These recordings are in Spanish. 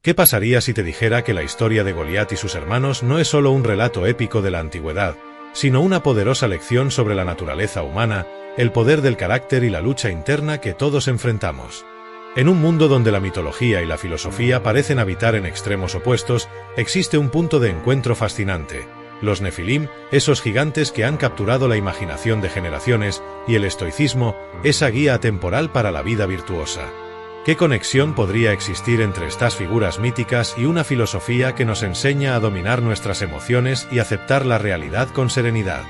¿Qué pasaría si te dijera que la historia de Goliat y sus hermanos no es solo un relato épico de la antigüedad, sino una poderosa lección sobre la naturaleza humana, el poder del carácter y la lucha interna que todos enfrentamos? En un mundo donde la mitología y la filosofía parecen habitar en extremos opuestos, existe un punto de encuentro fascinante: los Nefilim, esos gigantes que han capturado la imaginación de generaciones, y el estoicismo, esa guía atemporal para la vida virtuosa. ¿Qué conexión podría existir entre estas figuras míticas y una filosofía que nos enseña a dominar nuestras emociones y aceptar la realidad con serenidad?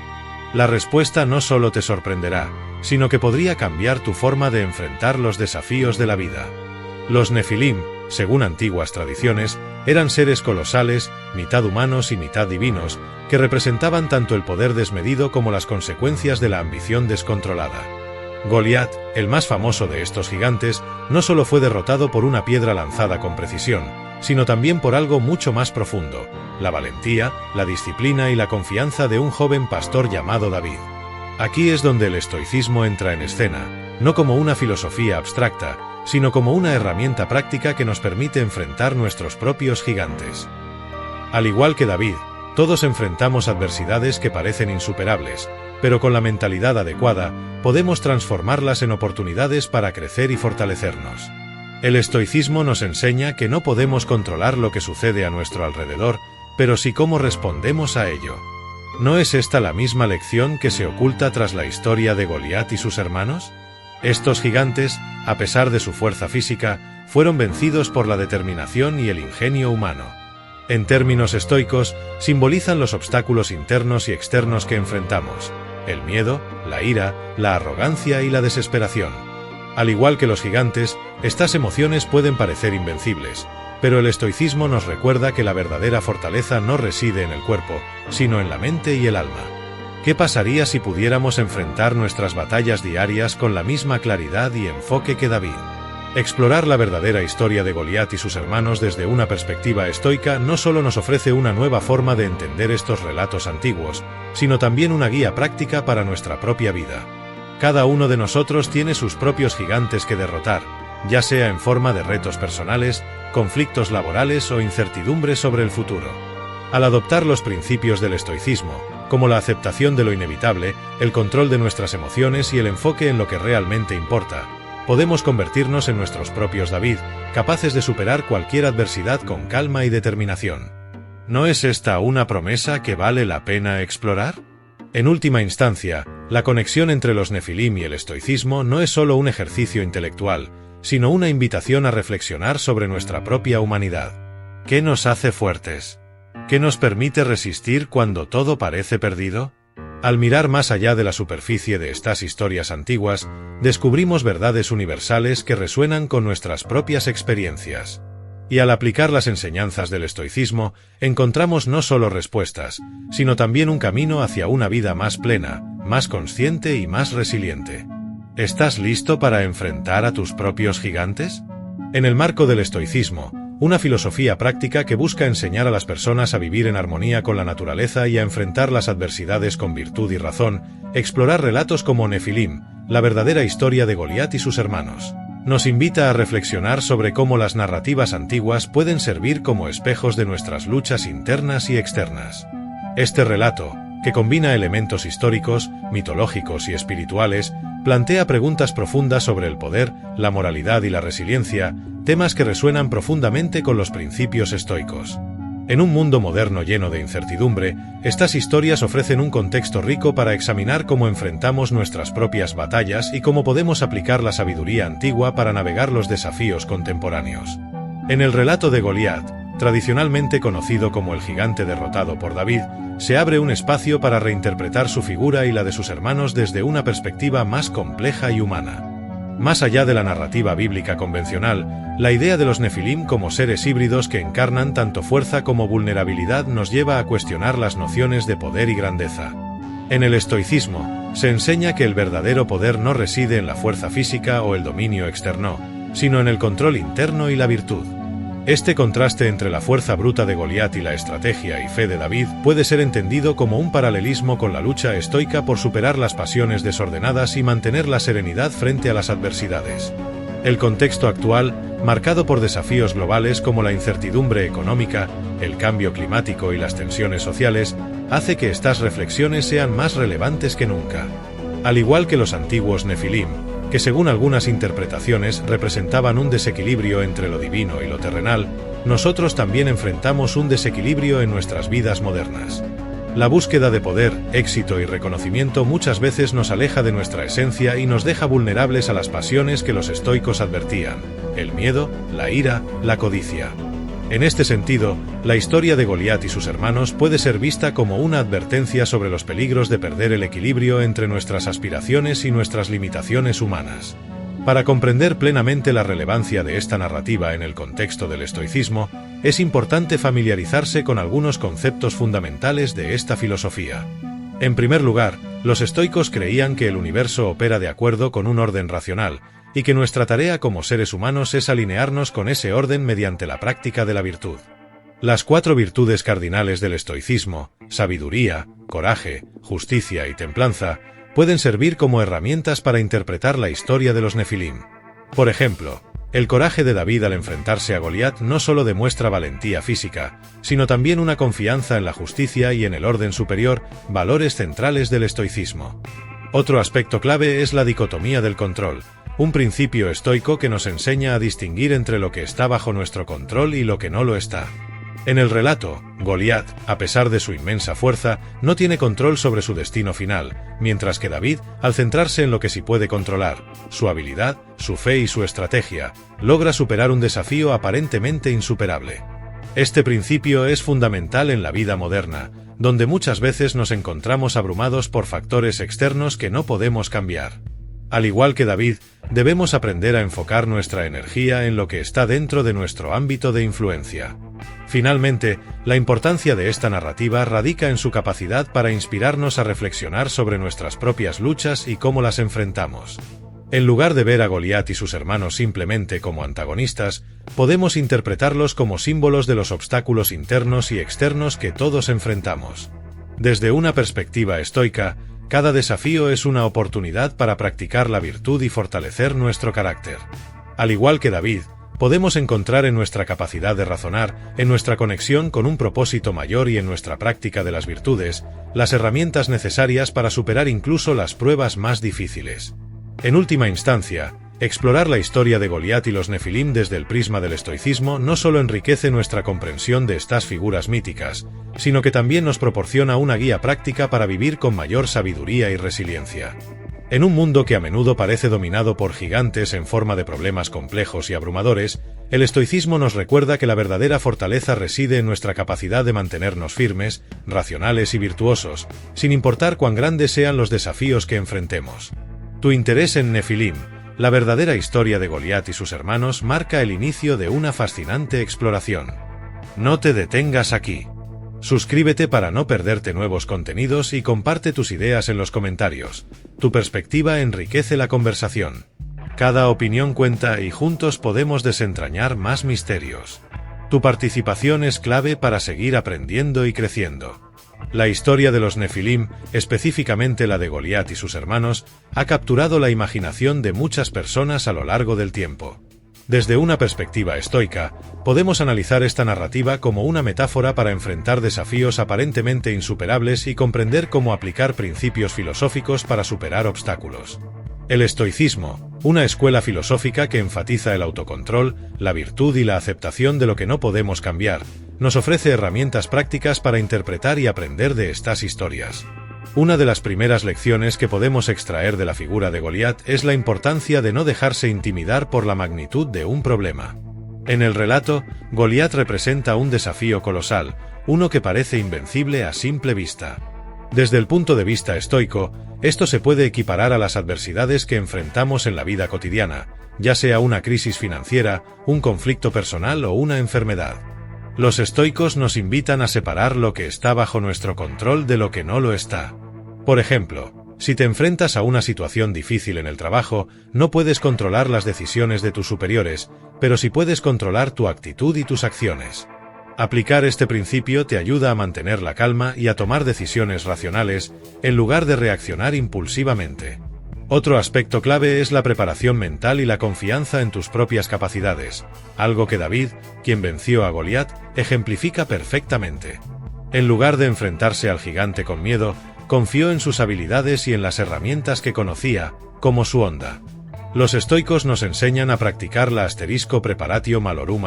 La respuesta no solo te sorprenderá, sino que podría cambiar tu forma de enfrentar los desafíos de la vida. Los Nefilim, según antiguas tradiciones, eran seres colosales, mitad humanos y mitad divinos, que representaban tanto el poder desmedido como las consecuencias de la ambición descontrolada. Goliat, el más famoso de estos gigantes, no solo fue derrotado por una piedra lanzada con precisión, sino también por algo mucho más profundo: la valentía, la disciplina y la confianza de un joven pastor llamado David. Aquí es donde el estoicismo entra en escena, no como una filosofía abstracta, sino como una herramienta práctica que nos permite enfrentar nuestros propios gigantes. Al igual que David, todos enfrentamos adversidades que parecen insuperables, pero con la mentalidad adecuada, podemos transformarlas en oportunidades para crecer y fortalecernos. El estoicismo nos enseña que no podemos controlar lo que sucede a nuestro alrededor, pero sí cómo respondemos a ello. ¿No es esta la misma lección que se oculta tras la historia de Goliat y sus hermanos? Estos gigantes, a pesar de su fuerza física, fueron vencidos por la determinación y el ingenio humano. En términos estoicos, simbolizan los obstáculos internos y externos que enfrentamos: el miedo, la ira, la arrogancia y la desesperación. Al igual que los gigantes, estas emociones pueden parecer invencibles, pero el estoicismo nos recuerda que la verdadera fortaleza no reside en el cuerpo, sino en la mente y el alma. ¿Qué pasaría si pudiéramos enfrentar nuestras batallas diarias con la misma claridad y enfoque que David? Explorar la verdadera historia de Goliat y sus hermanos desde una perspectiva estoica no solo nos ofrece una nueva forma de entender estos relatos antiguos, sino también una guía práctica para nuestra propia vida. Cada uno de nosotros tiene sus propios gigantes que derrotar, ya sea en forma de retos personales, conflictos laborales o incertidumbres sobre el futuro. Al adoptar los principios del estoicismo, como la aceptación de lo inevitable, el control de nuestras emociones y el enfoque en lo que realmente importa, podemos convertirnos en nuestros propios David, capaces de superar cualquier adversidad con calma y determinación. ¿No es esta una promesa que vale la pena explorar? En última instancia, la conexión entre los Nefilim y el estoicismo no es solo un ejercicio intelectual, sino una invitación a reflexionar sobre nuestra propia humanidad. ¿Qué nos hace fuertes? ¿Qué nos permite resistir cuando todo parece perdido? Al mirar más allá de la superficie de estas historias antiguas, descubrimos verdades universales que resuenan con nuestras propias experiencias. Y al aplicar las enseñanzas del estoicismo, encontramos no solo respuestas, sino también un camino hacia una vida más plena, más consciente y más resiliente. ¿Estás listo para enfrentar a tus propios gigantes? En el marco del estoicismo, una filosofía práctica que busca enseñar a las personas a vivir en armonía con la naturaleza y a enfrentar las adversidades con virtud y razón, explorar relatos como Nefilim, la verdadera historia de Goliat y sus hermanos, nos invita a reflexionar sobre cómo las narrativas antiguas pueden servir como espejos de nuestras luchas internas y externas. Este relato, que combina elementos históricos, mitológicos y espirituales, plantea preguntas profundas sobre el poder, la moralidad y la resiliencia, temas que resuenan profundamente con los principios estoicos. En un mundo moderno lleno de incertidumbre, estas historias ofrecen un contexto rico para examinar cómo enfrentamos nuestras propias batallas y cómo podemos aplicar la sabiduría antigua para navegar los desafíos contemporáneos. En el relato de Goliat, tradicionalmente conocido como el gigante derrotado por David, se abre un espacio para reinterpretar su figura y la de sus hermanos desde una perspectiva más compleja y humana. Más allá de la narrativa bíblica convencional, la idea de los Nefilim como seres híbridos que encarnan tanto fuerza como vulnerabilidad nos lleva a cuestionar las nociones de poder y grandeza. En el estoicismo, se enseña que el verdadero poder no reside en la fuerza física o el dominio externo, sino en el control interno y la virtud. Este contraste entre la fuerza bruta de Goliat y la estrategia y fe de David puede ser entendido como un paralelismo con la lucha estoica por superar las pasiones desordenadas y mantener la serenidad frente a las adversidades. El contexto actual, marcado por desafíos globales como la incertidumbre económica, el cambio climático y las tensiones sociales, hace que estas reflexiones sean más relevantes que nunca. Al igual que los antiguos Nefilim, que según algunas interpretaciones representaban un desequilibrio entre lo divino y lo terrenal, nosotros también enfrentamos un desequilibrio en nuestras vidas modernas. La búsqueda de poder, éxito y reconocimiento muchas veces nos aleja de nuestra esencia y nos deja vulnerables a las pasiones que los estoicos advertían: el miedo, la ira, la codicia. En este sentido, la historia de Goliat y sus hermanos puede ser vista como una advertencia sobre los peligros de perder el equilibrio entre nuestras aspiraciones y nuestras limitaciones humanas. Para comprender plenamente la relevancia de esta narrativa en el contexto del estoicismo, es importante familiarizarse con algunos conceptos fundamentales de esta filosofía. En primer lugar, los estoicos creían que el universo opera de acuerdo con un orden racional, y que nuestra tarea como seres humanos es alinearnos con ese orden mediante la práctica de la virtud. Las 4 virtudes cardinales del estoicismo, sabiduría, coraje, justicia y templanza, pueden servir como herramientas para interpretar la historia de los Nefilim. Por ejemplo, el coraje de David al enfrentarse a Goliat no solo demuestra valentía física, sino también una confianza en la justicia y en el orden superior, valores centrales del estoicismo. Otro aspecto clave es la dicotomía del control, un principio estoico que nos enseña a distinguir entre lo que está bajo nuestro control y lo que no lo está. En el relato, Goliat, a pesar de su inmensa fuerza, no tiene control sobre su destino final, mientras que David, al centrarse en lo que sí puede controlar, su habilidad, su fe y su estrategia, logra superar un desafío aparentemente insuperable. Este principio es fundamental en la vida moderna, donde muchas veces nos encontramos abrumados por factores externos que no podemos cambiar. Al igual que David, debemos aprender a enfocar nuestra energía en lo que está dentro de nuestro ámbito de influencia. Finalmente, la importancia de esta narrativa radica en su capacidad para inspirarnos a reflexionar sobre nuestras propias luchas y cómo las enfrentamos. En lugar de ver a Goliat y sus hermanos simplemente como antagonistas, podemos interpretarlos como símbolos de los obstáculos internos y externos que todos enfrentamos. Desde una perspectiva estoica, cada desafío es una oportunidad para practicar la virtud y fortalecer nuestro carácter. Al igual que David, podemos encontrar en nuestra capacidad de razonar, en nuestra conexión con un propósito mayor y en nuestra práctica de las virtudes, las herramientas necesarias para superar incluso las pruebas más difíciles. En última instancia, explorar la historia de Goliat y los Nefilim desde el prisma del estoicismo no solo enriquece nuestra comprensión de estas figuras míticas, sino que también nos proporciona una guía práctica para vivir con mayor sabiduría y resiliencia. En un mundo que a menudo parece dominado por gigantes en forma de problemas complejos y abrumadores, el estoicismo nos recuerda que la verdadera fortaleza reside en nuestra capacidad de mantenernos firmes, racionales y virtuosos, sin importar cuán grandes sean los desafíos que enfrentemos. Tu interés en Nefilim, la verdadera historia de Goliat y sus hermanos, marca el inicio de una fascinante exploración. No te detengas aquí. Suscríbete para no perderte nuevos contenidos y comparte tus ideas en los comentarios. Tu perspectiva enriquece la conversación. Cada opinión cuenta y juntos podemos desentrañar más misterios. Tu participación es clave para seguir aprendiendo y creciendo. La historia de los Nefilim, específicamente la de Goliat y sus hermanos, ha capturado la imaginación de muchas personas a lo largo del tiempo. Desde una perspectiva estoica, podemos analizar esta narrativa como una metáfora para enfrentar desafíos aparentemente insuperables y comprender cómo aplicar principios filosóficos para superar obstáculos. El estoicismo, una escuela filosófica que enfatiza el autocontrol, la virtud y la aceptación de lo que no podemos cambiar, nos ofrece herramientas prácticas para interpretar y aprender de estas historias. Una de las primeras lecciones que podemos extraer de la figura de Goliat es la importancia de no dejarse intimidar por la magnitud de un problema. En el relato, Goliat representa un desafío colosal, uno que parece invencible a simple vista. Desde el punto de vista estoico, esto se puede equiparar a las adversidades que enfrentamos en la vida cotidiana, ya sea una crisis financiera, un conflicto personal o una enfermedad. Los estoicos nos invitan a separar lo que está bajo nuestro control de lo que no lo está. Por ejemplo, si te enfrentas a una situación difícil en el trabajo, no puedes controlar las decisiones de tus superiores, pero sí puedes controlar tu actitud y tus acciones. Aplicar este principio te ayuda a mantener la calma y a tomar decisiones racionales, en lugar de reaccionar impulsivamente. Otro aspecto clave es la preparación mental y la confianza en tus propias capacidades, algo que David, quien venció a Goliat, ejemplifica perfectamente. En lugar de enfrentarse al gigante con miedo, confió en sus habilidades y en las herramientas que conocía, como su onda. Los estoicos nos enseñan a practicar la preparatio malorum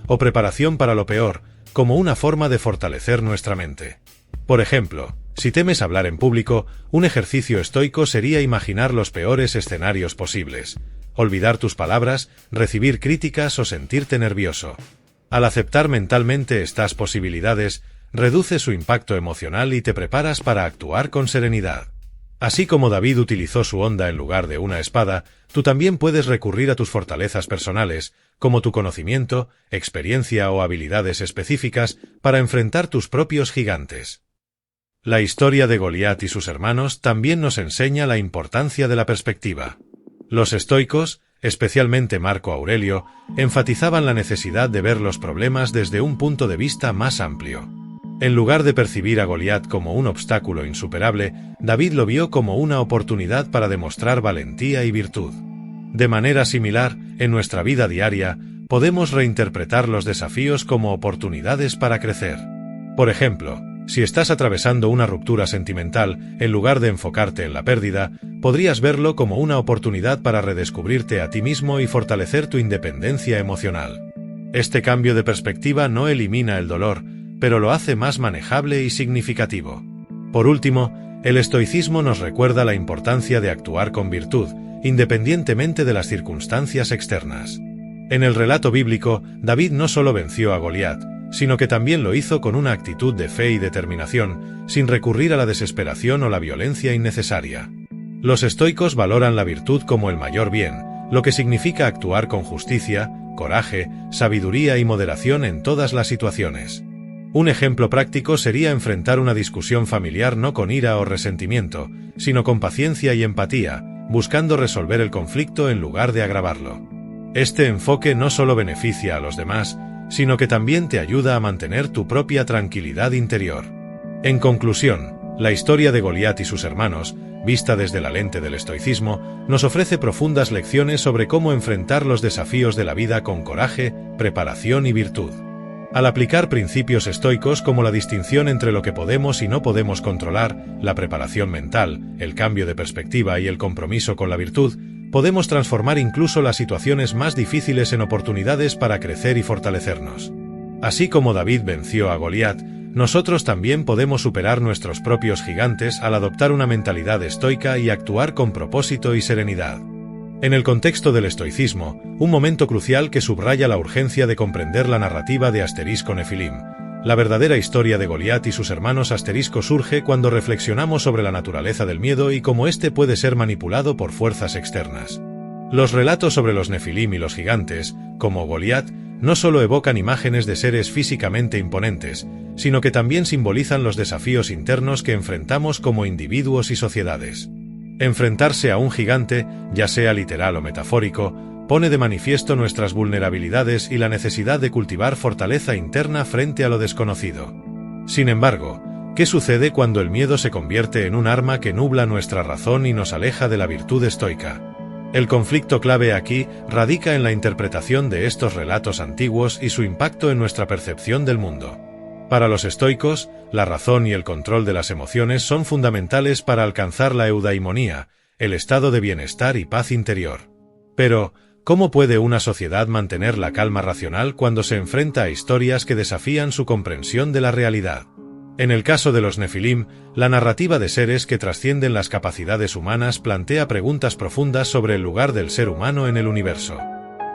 o preparación para lo peor, como una forma de fortalecer nuestra mente. Por ejemplo, si temes hablar en público, un ejercicio estoico sería imaginar los peores escenarios posibles, olvidar tus palabras, recibir críticas o sentirte nervioso. Al aceptar mentalmente estas posibilidades, reduce su impacto emocional y te preparas para actuar con serenidad. Así como David utilizó su onda en lugar de una espada, tú también puedes recurrir a tus fortalezas personales, como tu conocimiento, experiencia o habilidades específicas, para enfrentar tus propios gigantes. La historia de Goliat y sus hermanos también nos enseña la importancia de la perspectiva. Los estoicos, especialmente Marco Aurelio, enfatizaban la necesidad de ver los problemas desde un punto de vista más amplio. En lugar de percibir a Goliat como un obstáculo insuperable, David lo vio como una oportunidad para demostrar valentía y virtud. De manera similar, en nuestra vida diaria, podemos reinterpretar los desafíos como oportunidades para crecer. Por ejemplo, si estás atravesando una ruptura sentimental, en lugar de enfocarte en la pérdida, podrías verlo como una oportunidad para redescubrirte a ti mismo y fortalecer tu independencia emocional. Este cambio de perspectiva no elimina el dolor, pero lo hace más manejable y significativo. Por último, el estoicismo nos recuerda la importancia de actuar con virtud, independientemente de las circunstancias externas. En el relato bíblico, David no solo venció a Goliat, sino que también lo hizo con una actitud de fe y determinación, sin recurrir a la desesperación o la violencia innecesaria. Los estoicos valoran la virtud como el mayor bien, lo que significa actuar con justicia, coraje, sabiduría y moderación en todas las situaciones. Un ejemplo práctico sería enfrentar una discusión familiar no con ira o resentimiento, sino con paciencia y empatía, buscando resolver el conflicto en lugar de agravarlo. Este enfoque no solo beneficia a los demás, sino que también te ayuda a mantener tu propia tranquilidad interior. En conclusión, la historia de Goliat y sus hermanos, vista desde la lente del estoicismo, nos ofrece profundas lecciones sobre cómo enfrentar los desafíos de la vida con coraje, preparación y virtud. Al aplicar principios estoicos como la distinción entre lo que podemos y no podemos controlar, la preparación mental, el cambio de perspectiva y el compromiso con la virtud, podemos transformar incluso las situaciones más difíciles en oportunidades para crecer y fortalecernos. Así como David venció a Goliat, nosotros también podemos superar nuestros propios gigantes al adoptar una mentalidad estoica y actuar con propósito y serenidad. En el contexto del estoicismo, un momento crucial que subraya la urgencia de comprender la narrativa de Nefilim. La verdadera historia de Goliat y sus hermanos surge cuando reflexionamos sobre la naturaleza del miedo y cómo éste puede ser manipulado por fuerzas externas. Los relatos sobre los Nefilim y los gigantes, como Goliat, no solo evocan imágenes de seres físicamente imponentes, sino que también simbolizan los desafíos internos que enfrentamos como individuos y sociedades. Enfrentarse a un gigante, ya sea literal o metafórico, pone de manifiesto nuestras vulnerabilidades y la necesidad de cultivar fortaleza interna frente a lo desconocido. Sin embargo, ¿qué sucede cuando el miedo se convierte en un arma que nubla nuestra razón y nos aleja de la virtud estoica? El conflicto clave aquí radica en la interpretación de estos relatos antiguos y su impacto en nuestra percepción del mundo. Para los estoicos, la razón y el control de las emociones son fundamentales para alcanzar la eudaimonía, el estado de bienestar y paz interior. Pero, ¿cómo puede una sociedad mantener la calma racional cuando se enfrenta a historias que desafían su comprensión de la realidad? En el caso de los Nefilim, la narrativa de seres que trascienden las capacidades humanas plantea preguntas profundas sobre el lugar del ser humano en el universo.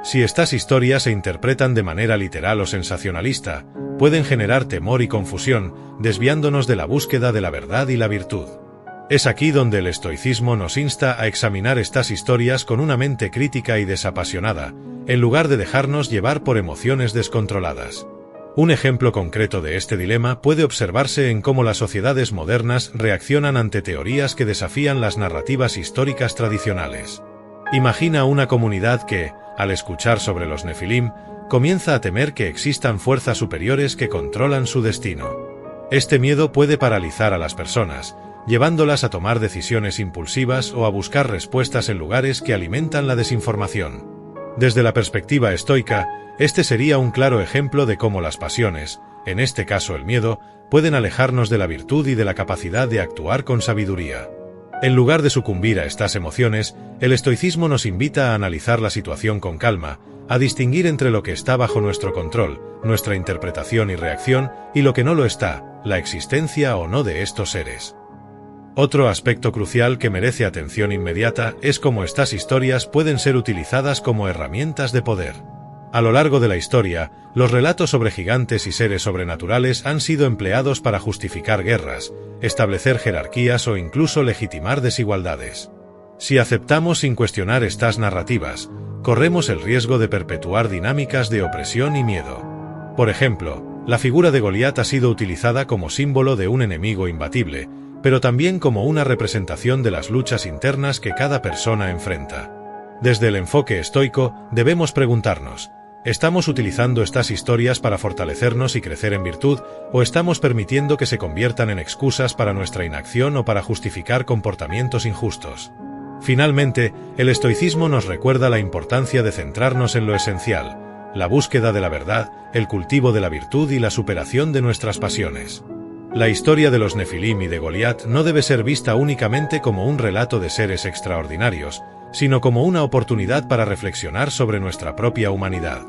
Si estas historias se interpretan de manera literal o sensacionalista, pueden generar temor y confusión, desviándonos de la búsqueda de la verdad y la virtud. Es aquí donde el estoicismo nos insta a examinar estas historias con una mente crítica y desapasionada, en lugar de dejarnos llevar por emociones descontroladas. Un ejemplo concreto de este dilema puede observarse en cómo las sociedades modernas reaccionan ante teorías que desafían las narrativas históricas tradicionales. Imagina una comunidad que, al escuchar sobre los Nefilim, comienza a temer que existan fuerzas superiores que controlan su destino. Este miedo puede paralizar a las personas, llevándolas a tomar decisiones impulsivas o a buscar respuestas en lugares que alimentan la desinformación. Desde la perspectiva estoica, este sería un claro ejemplo de cómo las pasiones, en este caso el miedo, pueden alejarnos de la virtud y de la capacidad de actuar con sabiduría. En lugar de sucumbir a estas emociones, el estoicismo nos invita a analizar la situación con calma, a distinguir entre lo que está bajo nuestro control, nuestra interpretación y reacción, y lo que no lo está, la existencia o no de estos seres. Otro aspecto crucial que merece atención inmediata es cómo estas historias pueden ser utilizadas como herramientas de poder. A lo largo de la historia, los relatos sobre gigantes y seres sobrenaturales han sido empleados para justificar guerras, establecer jerarquías o incluso legitimar desigualdades. Si aceptamos sin cuestionar estas narrativas, corremos el riesgo de perpetuar dinámicas de opresión y miedo. Por ejemplo, la figura de Goliat ha sido utilizada como símbolo de un enemigo imbatible, pero también como una representación de las luchas internas que cada persona enfrenta. Desde el enfoque estoico, debemos preguntarnos: ¿estamos utilizando estas historias para fortalecernos y crecer en virtud, o estamos permitiendo que se conviertan en excusas para nuestra inacción o para justificar comportamientos injustos? Finalmente, el estoicismo nos recuerda la importancia de centrarnos en lo esencial, la búsqueda de la verdad, el cultivo de la virtud y la superación de nuestras pasiones. La historia de los Nefilim y de Goliat no debe ser vista únicamente como un relato de seres extraordinarios, sino como una oportunidad para reflexionar sobre nuestra propia humanidad.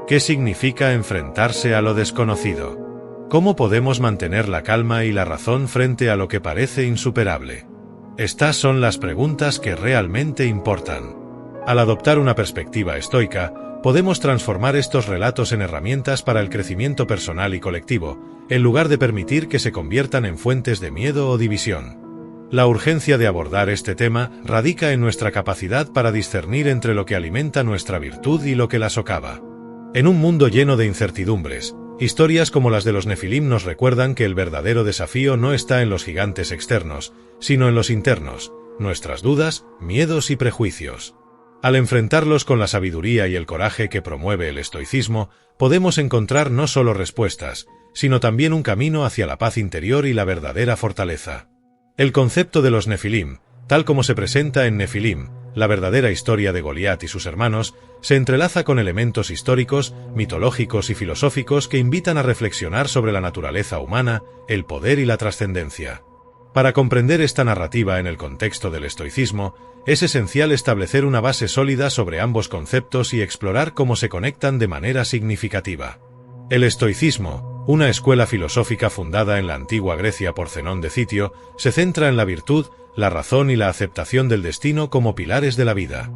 ¿Qué significa enfrentarse a lo desconocido? ¿Cómo podemos mantener la calma y la razón frente a lo que parece insuperable? Estas son las preguntas que realmente importan. Al adoptar una perspectiva estoica, podemos transformar estos relatos en herramientas para el crecimiento personal y colectivo, en lugar de permitir que se conviertan en fuentes de miedo o división. La urgencia de abordar este tema radica en nuestra capacidad para discernir entre lo que alimenta nuestra virtud y lo que la socava. En un mundo lleno de incertidumbres, historias como las de los Nefilim nos recuerdan que el verdadero desafío no está en los gigantes externos, sino en los internos, nuestras dudas, miedos y prejuicios. Al enfrentarlos con la sabiduría y el coraje que promueve el estoicismo, podemos encontrar no solo respuestas, sino también un camino hacia la paz interior y la verdadera fortaleza. El concepto de los Nefilim, tal como se presenta en Nefilim, la verdadera historia de Goliat y sus hermanos, se entrelaza con elementos históricos, mitológicos y filosóficos que invitan a reflexionar sobre la naturaleza humana, el poder y la trascendencia. Para comprender esta narrativa en el contexto del estoicismo, es esencial establecer una base sólida sobre ambos conceptos y explorar cómo se conectan de manera significativa. El estoicismo, una escuela filosófica fundada en la antigua Grecia por Zenón de Citio, se centra en la virtud, la razón y la aceptación del destino como pilares de la vida.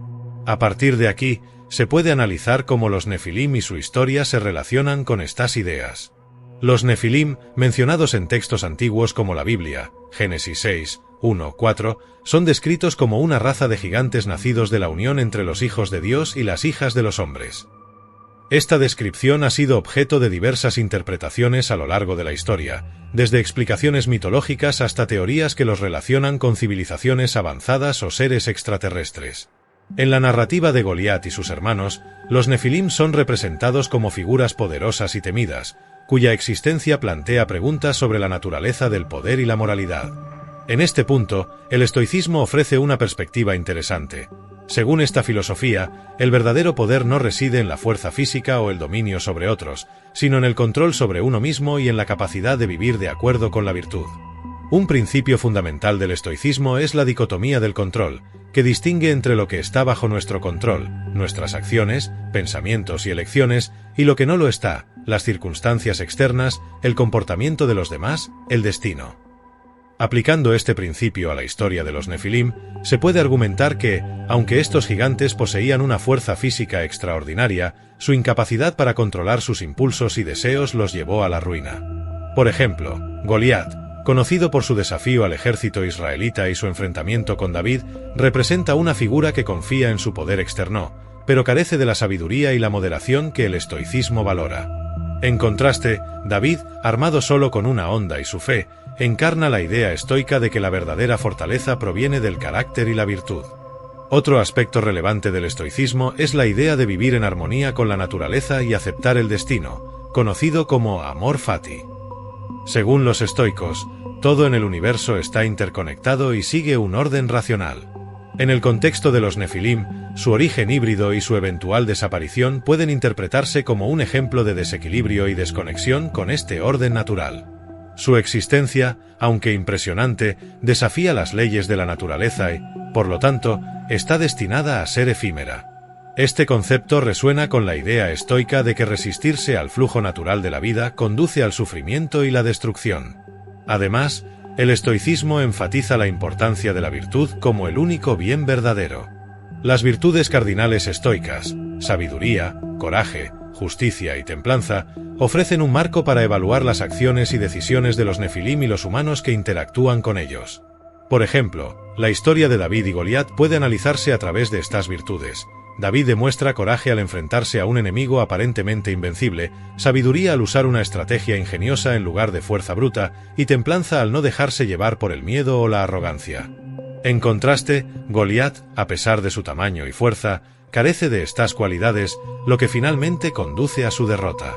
A partir de aquí, se puede analizar cómo los Nefilim y su historia se relacionan con estas ideas. Los Nefilim, mencionados en textos antiguos como la Biblia, Génesis 6, 1, 4, son descritos como una raza de gigantes nacidos de la unión entre los hijos de Dios y las hijas de los hombres. Esta descripción ha sido objeto de diversas interpretaciones a lo largo de la historia, desde explicaciones mitológicas hasta teorías que los relacionan con civilizaciones avanzadas o seres extraterrestres. En la narrativa de Goliat y sus hermanos, los Nefilim son representados como figuras poderosas y temidas, cuya existencia plantea preguntas sobre la naturaleza del poder y la moralidad. En este punto, el estoicismo ofrece una perspectiva interesante. Según esta filosofía, el verdadero poder no reside en la fuerza física o el dominio sobre otros, sino en el control sobre uno mismo y en la capacidad de vivir de acuerdo con la virtud. Un principio fundamental del estoicismo es la dicotomía del control, que distingue entre lo que está bajo nuestro control, nuestras acciones, pensamientos y elecciones, y lo que no lo está, las circunstancias externas, el comportamiento de los demás, el destino. Aplicando este principio a la historia de los Nefilim, se puede argumentar que, aunque estos gigantes poseían una fuerza física extraordinaria, su incapacidad para controlar sus impulsos y deseos los llevó a la ruina. Por ejemplo, Goliat, conocido por su desafío al ejército israelita y su enfrentamiento con David, representa una figura que confía en su poder externo, pero carece de la sabiduría y la moderación que el estoicismo valora. En contraste, David, armado solo con una honda y su fe, encarna la idea estoica de que la verdadera fortaleza proviene del carácter y la virtud. Otro aspecto relevante del estoicismo es la idea de vivir en armonía con la naturaleza y aceptar el destino, conocido como amor fati. Según los estoicos, Todo en el universo está interconectado y sigue un orden racional. En el contexto de los Nefilim, su origen híbrido y su eventual desaparición pueden interpretarse como un ejemplo de desequilibrio y desconexión con este orden natural. Su existencia, aunque impresionante, desafía las leyes de la naturaleza y, por lo tanto, está destinada a ser efímera. Este concepto resuena con la idea estoica de que resistirse al flujo natural de la vida conduce al sufrimiento y la destrucción. Además, el estoicismo enfatiza la importancia de la virtud como el único bien verdadero. Las virtudes cardinales estoicas, sabiduría, coraje, justicia y templanza, ofrecen un marco para evaluar las acciones y decisiones de los Nefilim y los humanos que interactúan con ellos. Por ejemplo, la historia de David y Goliat puede analizarse a través de estas virtudes. David demuestra coraje al enfrentarse a un enemigo aparentemente invencible, sabiduría al usar una estrategia ingeniosa en lugar de fuerza bruta, y templanza al no dejarse llevar por el miedo o la arrogancia. En contraste, Goliat, a pesar de su tamaño y fuerza, carece de estas cualidades, lo que finalmente conduce a su derrota.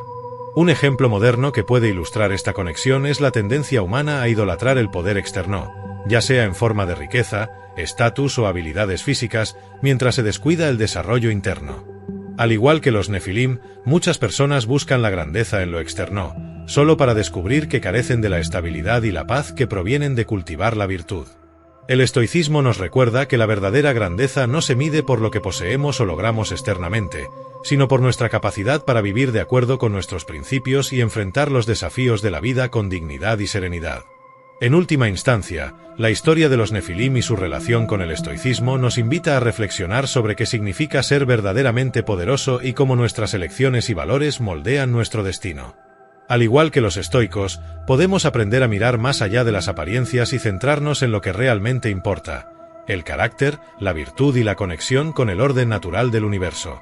Un ejemplo moderno que puede ilustrar esta conexión es la tendencia humana a idolatrar el poder externo, ya sea en forma de riqueza, estatus o habilidades físicas, mientras se descuida el desarrollo interno. Al igual que los Nefilim, muchas personas buscan la grandeza en lo externo, solo para descubrir que carecen de la estabilidad y la paz que provienen de cultivar la virtud. El estoicismo nos recuerda que la verdadera grandeza no se mide por lo que poseemos o logramos externamente, sino por nuestra capacidad para vivir de acuerdo con nuestros principios y enfrentar los desafíos de la vida con dignidad y serenidad. En última instancia, la historia de los Nefilim y su relación con el estoicismo nos invita a reflexionar sobre qué significa ser verdaderamente poderoso y cómo nuestras elecciones y valores moldean nuestro destino. Al igual que los estoicos, podemos aprender a mirar más allá de las apariencias y centrarnos en lo que realmente importa: el carácter, la virtud y la conexión con el orden natural del universo.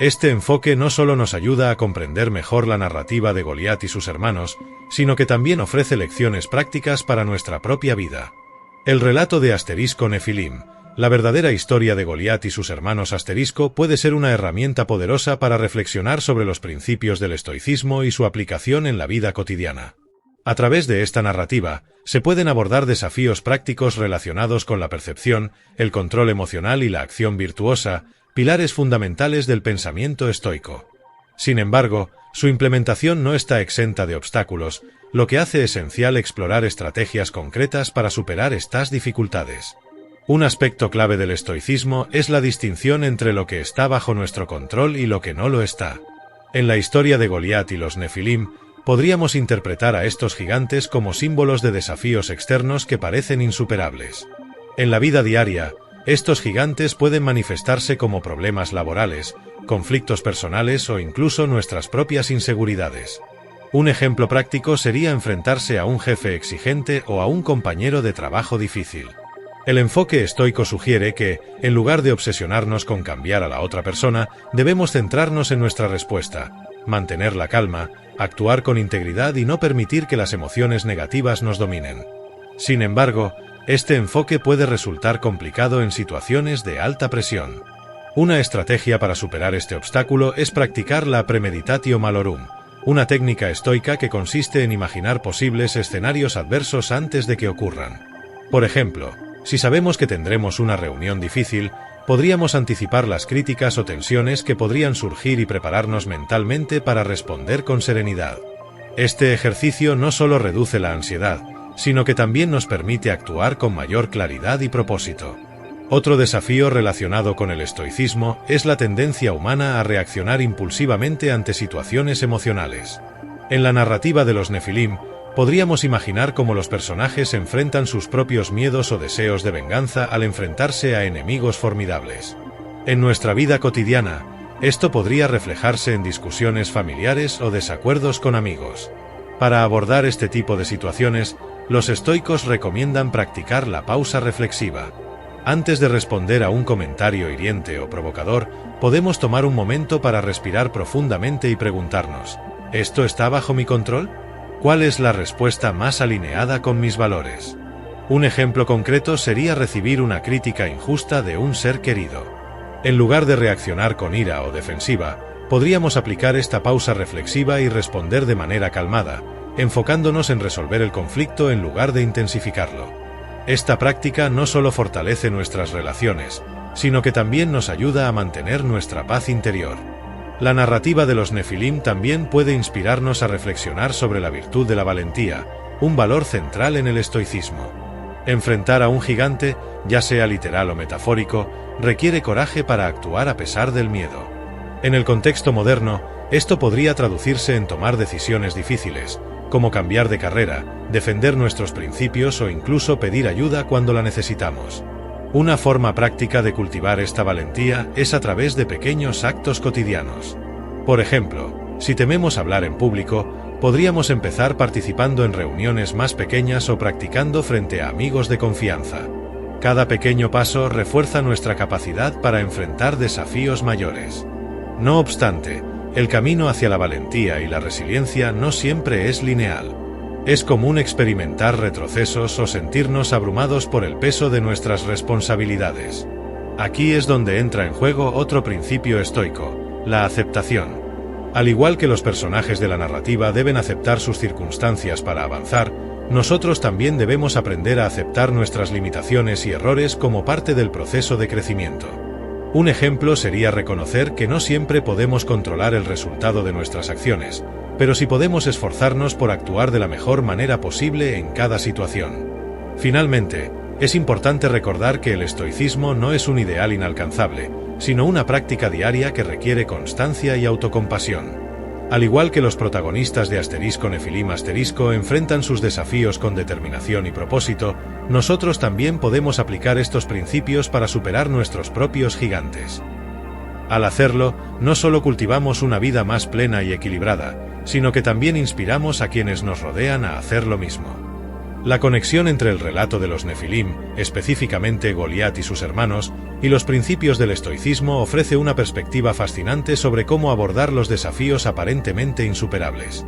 Este enfoque no solo nos ayuda a comprender mejor la narrativa de Goliat y sus hermanos, sino que también ofrece lecciones prácticas para nuestra propia vida. El relato de Nefilim, la verdadera historia de Goliat y sus hermanos puede ser una herramienta poderosa para reflexionar sobre los principios del estoicismo y su aplicación en la vida cotidiana. A través de esta narrativa, se pueden abordar desafíos prácticos relacionados con la percepción, el control emocional y la acción virtuosa, pilares fundamentales del pensamiento estoico. Sin embargo, su implementación no está exenta de obstáculos, lo que hace esencial explorar estrategias concretas para superar estas dificultades. Un aspecto clave del estoicismo es la distinción entre lo que está bajo nuestro control y lo que no lo está. En la historia de Goliat y los Nefilim, podríamos interpretar a estos gigantes como símbolos de desafíos externos que parecen insuperables. En la vida diaria, estos gigantes pueden manifestarse como problemas laborales, conflictos personales o incluso nuestras propias inseguridades. Un ejemplo práctico sería enfrentarse a un jefe exigente o a un compañero de trabajo difícil. El enfoque estoico sugiere que, en lugar de obsesionarnos con cambiar a la otra persona, debemos centrarnos en nuestra respuesta, mantener la calma, actuar con integridad y no permitir que las emociones negativas nos dominen. Sin embargo, este enfoque puede resultar complicado en situaciones de alta presión. Una estrategia para superar este obstáculo es practicar la premeditatio malorum, una técnica estoica que consiste en imaginar posibles escenarios adversos antes de que ocurran. Por ejemplo, si sabemos que tendremos una reunión difícil, podríamos anticipar las críticas o tensiones que podrían surgir y prepararnos mentalmente para responder con serenidad. Este ejercicio no solo reduce la ansiedad, sino que también nos permite actuar con mayor claridad y propósito. Otro desafío relacionado con el estoicismo es la tendencia humana a reaccionar impulsivamente ante situaciones emocionales. En la narrativa de los Nefilim, podríamos imaginar cómo los personajes enfrentan sus propios miedos o deseos de venganza al enfrentarse a enemigos formidables. En nuestra vida cotidiana, esto podría reflejarse en discusiones familiares o desacuerdos con amigos. Para abordar este tipo de situaciones, los estoicos recomiendan practicar la pausa reflexiva. Antes de responder a un comentario hiriente o provocador, podemos tomar un momento para respirar profundamente y preguntarnos: ¿esto está bajo mi control? ¿Cuál es la respuesta más alineada con mis valores? Un ejemplo concreto sería recibir una crítica injusta de un ser querido. En lugar de reaccionar con ira o defensiva, podríamos aplicar esta pausa reflexiva y responder de manera calmada, enfocándonos en resolver el conflicto en lugar de intensificarlo. Esta práctica no solo fortalece nuestras relaciones, sino que también nos ayuda a mantener nuestra paz interior. La narrativa de los Nefilim también puede inspirarnos a reflexionar sobre la virtud de la valentía, un valor central en el estoicismo. Enfrentar a un gigante, ya sea literal o metafórico, requiere coraje para actuar a pesar del miedo. En el contexto moderno, esto podría traducirse en tomar decisiones difíciles, como cambiar de carrera, defender nuestros principios o incluso pedir ayuda cuando la necesitamos. Una forma práctica de cultivar esta valentía es a través de pequeños actos cotidianos. Por ejemplo, si tememos hablar en público, podríamos empezar participando en reuniones más pequeñas o practicando frente a amigos de confianza. Cada pequeño paso refuerza nuestra capacidad para enfrentar desafíos mayores. No obstante, el camino hacia la valentía y la resiliencia no siempre es lineal. Es común experimentar retrocesos o sentirnos abrumados por el peso de nuestras responsabilidades. Aquí es donde entra en juego otro principio estoico, la aceptación. Al igual que los personajes de la narrativa deben aceptar sus circunstancias para avanzar, nosotros también debemos aprender a aceptar nuestras limitaciones y errores como parte del proceso de crecimiento. Un ejemplo sería reconocer que no siempre podemos controlar el resultado de nuestras acciones, pero sí podemos esforzarnos por actuar de la mejor manera posible en cada situación. Finalmente, es importante recordar que el estoicismo no es un ideal inalcanzable, sino una práctica diaria que requiere constancia y autocompasión. Al igual que los protagonistas de Nefilim enfrentan sus desafíos con determinación y propósito, nosotros también podemos aplicar estos principios para superar nuestros propios gigantes. Al hacerlo, no solo cultivamos una vida más plena y equilibrada, sino que también inspiramos a quienes nos rodean a hacer lo mismo. La conexión entre el relato de los Nefilim, específicamente Goliat y sus hermanos, y los principios del estoicismo ofrece una perspectiva fascinante sobre cómo abordar los desafíos aparentemente insuperables.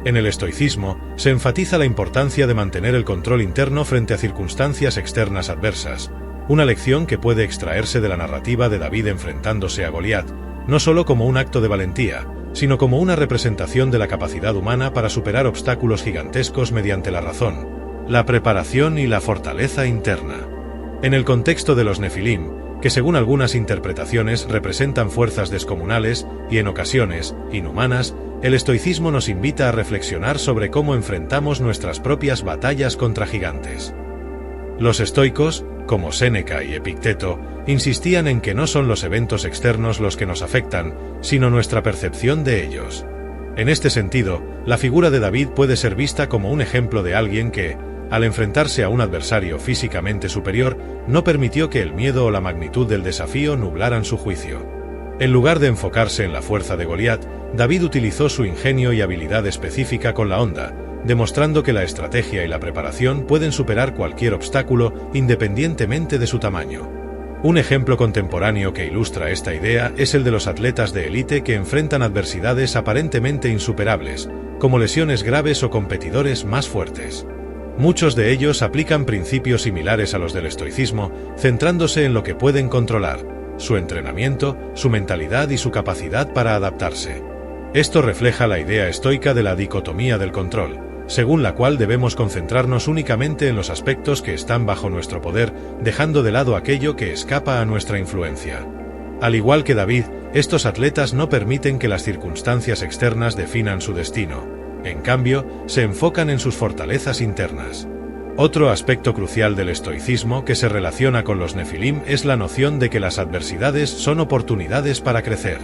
En el estoicismo, se enfatiza la importancia de mantener el control interno frente a circunstancias externas adversas, una lección que puede extraerse de la narrativa de David enfrentándose a Goliat, no solo como un acto de valentía, sino como una representación de la capacidad humana para superar obstáculos gigantescos mediante la razón, la preparación y la fortaleza interna. En el contexto de los Nefilim, que según algunas interpretaciones representan fuerzas descomunales y en ocasiones inhumanas, el estoicismo nos invita a reflexionar sobre cómo enfrentamos nuestras propias batallas contra gigantes. Los estoicos, como Séneca y Epicteto, insistían en que no son los eventos externos los que nos afectan, sino nuestra percepción de ellos. En este sentido, la figura de David puede ser vista como un ejemplo de alguien que, al enfrentarse a un adversario físicamente superior, no permitió que el miedo o la magnitud del desafío nublaran su juicio. En lugar de enfocarse en la fuerza de Goliat, David utilizó su ingenio y habilidad específica con la honda, demostrando que la estrategia y la preparación pueden superar cualquier obstáculo independientemente de su tamaño. Un ejemplo contemporáneo que ilustra esta idea es el de los atletas de élite que enfrentan adversidades aparentemente insuperables, como lesiones graves o competidores más fuertes. Muchos de ellos aplican principios similares a los del estoicismo, centrándose en lo que pueden controlar, su entrenamiento, su mentalidad y su capacidad para adaptarse. Esto refleja la idea estoica de la dicotomía del control, según la cual debemos concentrarnos únicamente en los aspectos que están bajo nuestro poder, dejando de lado aquello que escapa a nuestra influencia. Al igual que David, estos atletas no permiten que las circunstancias externas definan su destino. En cambio, se enfocan en sus fortalezas internas. Otro aspecto crucial del estoicismo que se relaciona con los Nefilim es la noción de que las adversidades son oportunidades para crecer.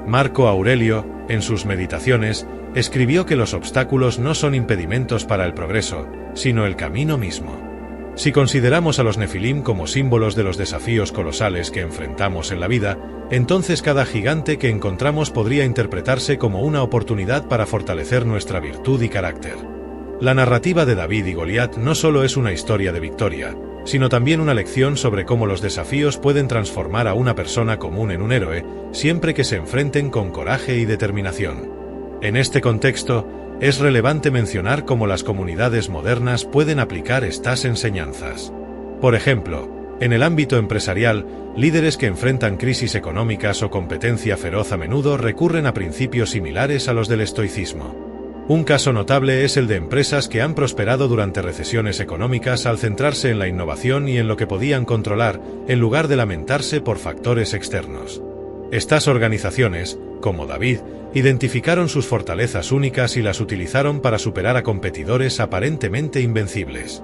Marco Aurelio, en sus Meditaciones, escribió que los obstáculos no son impedimentos para el progreso, sino el camino mismo. Si consideramos a los Nefilim como símbolos de los desafíos colosales que enfrentamos en la vida, entonces cada gigante que encontramos podría interpretarse como una oportunidad para fortalecer nuestra virtud y carácter. La narrativa de David y Goliat no solo es una historia de victoria, sino también una lección sobre cómo los desafíos pueden transformar a una persona común en un héroe, siempre que se enfrenten con coraje y determinación. En este contexto, es relevante mencionar cómo las comunidades modernas pueden aplicar estas enseñanzas. Por ejemplo, en el ámbito empresarial, líderes que enfrentan crisis económicas o competencia feroz a menudo recurren a principios similares a los del estoicismo. Un caso notable es el de empresas que han prosperado durante recesiones económicas al centrarse en la innovación y en lo que podían controlar, en lugar de lamentarse por factores externos. Estas organizaciones, como David, identificaron sus fortalezas únicas y las utilizaron para superar a competidores aparentemente invencibles.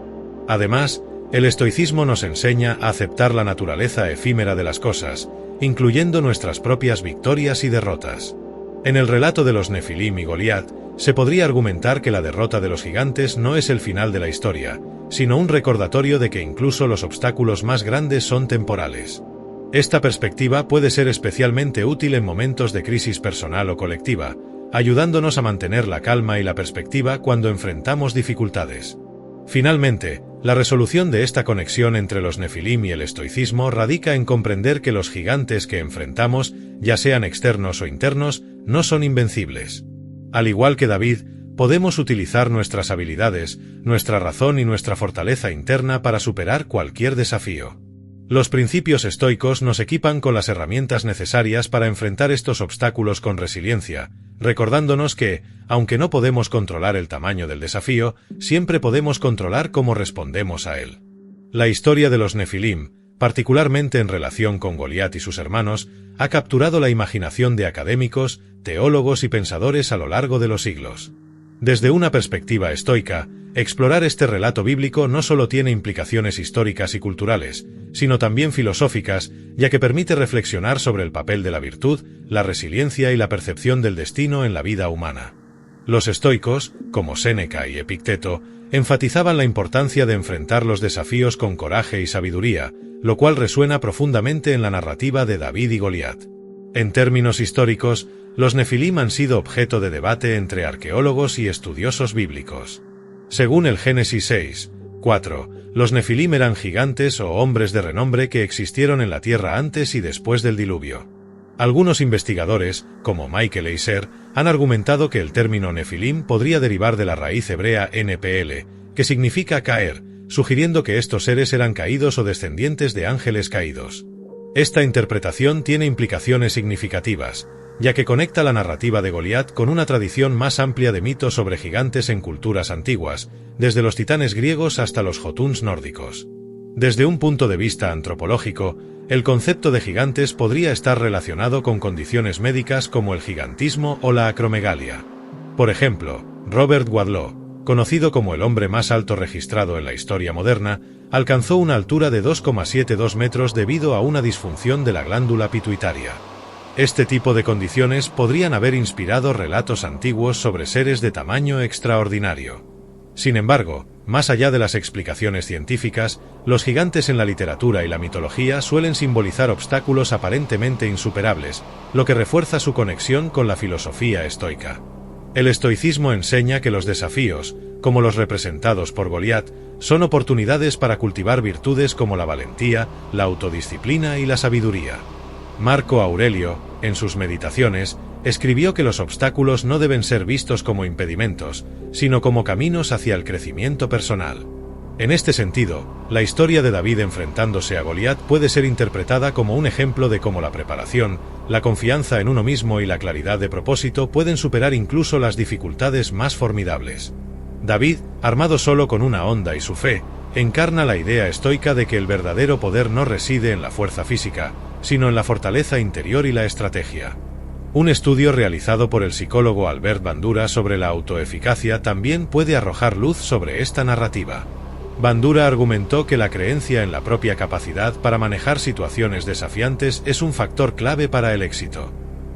Además, el estoicismo nos enseña a aceptar la naturaleza efímera de las cosas, incluyendo nuestras propias victorias y derrotas. En el relato de los Nefilim y Goliat, se podría argumentar que la derrota de los gigantes no es el final de la historia, sino un recordatorio de que incluso los obstáculos más grandes son temporales. Esta perspectiva puede ser especialmente útil en momentos de crisis personal o colectiva, ayudándonos a mantener la calma y la perspectiva cuando enfrentamos dificultades. Finalmente, la resolución de esta conexión entre los Nefilim y el estoicismo radica en comprender que los gigantes que enfrentamos, ya sean externos o internos, no son invencibles. Al igual que David, podemos utilizar nuestras habilidades, nuestra razón y nuestra fortaleza interna para superar cualquier desafío. Los principios estoicos nos equipan con las herramientas necesarias para enfrentar estos obstáculos con resiliencia, recordándonos que, aunque no podemos controlar el tamaño del desafío, siempre podemos controlar cómo respondemos a él. La historia de los Nefilim, particularmente en relación con Goliat y sus hermanos, ha capturado la imaginación de académicos, teólogos y pensadores a lo largo de los siglos. Desde una perspectiva estoica, explorar este relato bíblico no solo tiene implicaciones históricas y culturales, sino también filosóficas, ya que permite reflexionar sobre el papel de la virtud, la resiliencia y la percepción del destino en la vida humana. Los estoicos, como Séneca y Epicteto, enfatizaban la importancia de enfrentar los desafíos con coraje y sabiduría, lo cual resuena profundamente en la narrativa de David y Goliat. En términos históricos, los Nefilim han sido objeto de debate entre arqueólogos y estudiosos bíblicos. Según el Génesis 6:4, los Nefilim eran gigantes o hombres de renombre que existieron en la tierra antes y después del diluvio. Algunos investigadores, como Michael Eiser, han argumentado que el término Nefilim podría derivar de la raíz hebrea NPL, que significa caer, sugiriendo que estos seres eran caídos o descendientes de ángeles caídos. Esta interpretación tiene implicaciones significativas, ya que conecta la narrativa de Goliat con una tradición más amplia de mitos sobre gigantes en culturas antiguas, desde los titanes griegos hasta los jotuns nórdicos. Desde un punto de vista antropológico, el concepto de gigantes podría estar relacionado con condiciones médicas como el gigantismo o la acromegalia. Por ejemplo, Robert Wadlow, conocido como el hombre más alto registrado en la historia moderna, alcanzó una altura de 2,72 metros debido a una disfunción de la glándula pituitaria. Este tipo de condiciones podrían haber inspirado relatos antiguos sobre seres de tamaño extraordinario. Sin embargo, más allá de las explicaciones científicas, los gigantes en la literatura y la mitología suelen simbolizar obstáculos aparentemente insuperables, lo que refuerza su conexión con la filosofía estoica. El estoicismo enseña que los desafíos, como los representados por Goliat, son oportunidades para cultivar virtudes como la valentía, la autodisciplina y la sabiduría. Marco Aurelio, en sus Meditaciones, escribió que los obstáculos no deben ser vistos como impedimentos, sino como caminos hacia el crecimiento personal. En este sentido, la historia de David enfrentándose a Goliat puede ser interpretada como un ejemplo de cómo la preparación, la confianza en uno mismo y la claridad de propósito pueden superar incluso las dificultades más formidables. David, armado solo con una honda y su fe, encarna la idea estoica de que el verdadero poder no reside en la fuerza física, sino en la fortaleza interior y la estrategia. Un estudio realizado por el psicólogo Albert Bandura sobre la autoeficacia también puede arrojar luz sobre esta narrativa. Bandura argumentó que la creencia en la propia capacidad para manejar situaciones desafiantes es un factor clave para el éxito.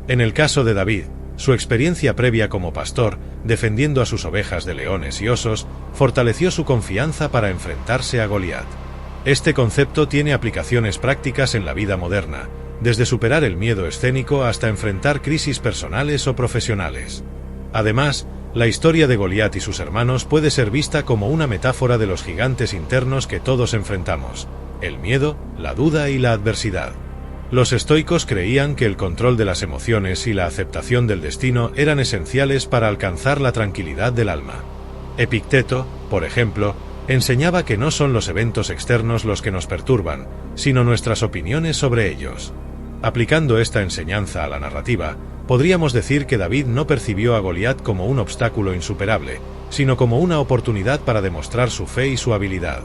En el caso de David, su experiencia previa como pastor, defendiendo a sus ovejas de leones y osos, fortaleció su confianza para enfrentarse a Goliat. Este concepto tiene aplicaciones prácticas en la vida moderna, desde superar el miedo escénico hasta enfrentar crisis personales o profesionales. Además, la historia de Goliat y sus hermanos puede ser vista como una metáfora de los gigantes internos que todos enfrentamos: el miedo, la duda y la adversidad. Los estoicos creían que el control de las emociones y la aceptación del destino eran esenciales para alcanzar la tranquilidad del alma. Epicteto, por ejemplo, enseñaba que no son los eventos externos los que nos perturban, sino nuestras opiniones sobre ellos. Aplicando esta enseñanza a la narrativa, podríamos decir que David no percibió a Goliat como un obstáculo insuperable, sino como una oportunidad para demostrar su fe y su habilidad.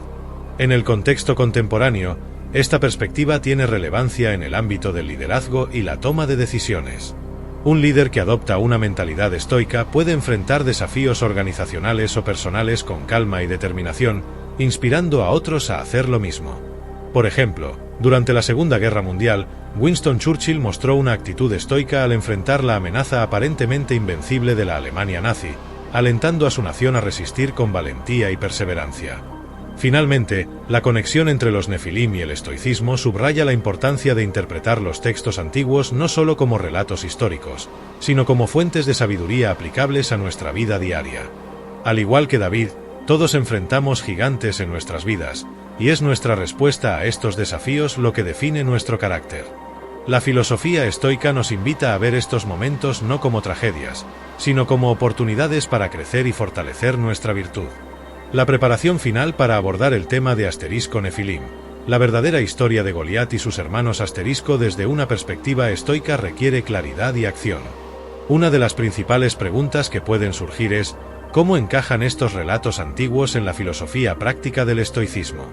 En el contexto contemporáneo, esta perspectiva tiene relevancia en el ámbito del liderazgo y la toma de decisiones. Un líder que adopta una mentalidad estoica puede enfrentar desafíos organizacionales o personales con calma y determinación, inspirando a otros a hacer lo mismo. Por ejemplo, durante la Segunda Guerra Mundial, Winston Churchill mostró una actitud estoica al enfrentar la amenaza aparentemente invencible de la Alemania nazi, alentando a su nación a resistir con valentía y perseverancia. Finalmente, la conexión entre los Nefilim y el estoicismo subraya la importancia de interpretar los textos antiguos no solo como relatos históricos, sino como fuentes de sabiduría aplicables a nuestra vida diaria. Al igual que David, todos enfrentamos gigantes en nuestras vidas, y es nuestra respuesta a estos desafíos lo que define nuestro carácter. La filosofía estoica nos invita a ver estos momentos no como tragedias, sino como oportunidades para crecer y fortalecer nuestra virtud. La preparación final para abordar el tema de Asterisco Nefilim, la verdadera historia de Goliat y sus hermanos Asterisco desde una perspectiva estoica requiere claridad y acción. Una de las principales preguntas que pueden surgir es, ¿cómo encajan estos relatos antiguos en la filosofía práctica del estoicismo?